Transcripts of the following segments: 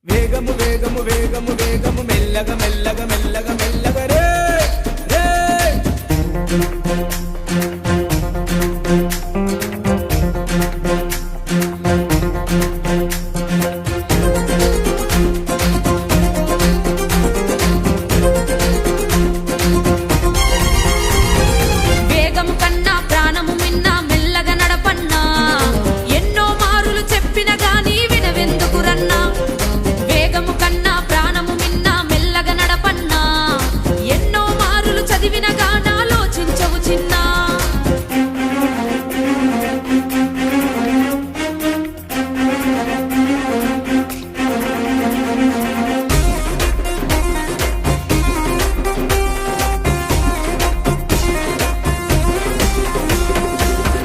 వేగము వేగము వేగము వేగము మెల్లగా మెల్లగా మెల్లగా మెల్లగా రే రే వేగము కన్నా ప్రాణము మిన్నా మెల్లగా నడపన్నా ఎన్నో మారులు చెప్పిన గాని వినవెందుకురన్నా వేగము కన్నా ప్రాణము మిన్నా మెల్లగా నడపన్నా ఎన్నో మారులు చదివిన గాని ఆలోచించవు చిన్నా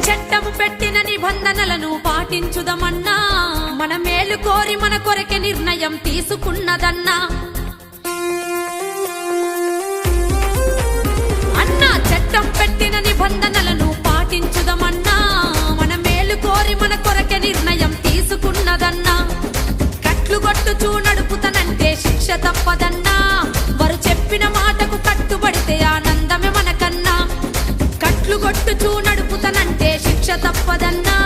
చట్టము పెట్టిన నిబంధనలను పాటించుదమన్నా మన మేలు కోరి మన కొరకే నిర్ణయం తీసుకున్నదన్నా అన్నా చట్టం పెట్టిన నిబంధనలను పాటించుదమన్నా మన మేలు కోరి మన కొరకే నిర్ణయం తీసుకున్నదన్నా కట్లు కొట్టుచూ నడుపుతనంటే శిక్ష తప్పదన్నా వారు చెప్పిన మాటకు కట్టుబడితే ఆనందమే మనకన్నా కట్లు కొట్టుచూ నడుపుతనంటే శిక్ష తప్పదన్నా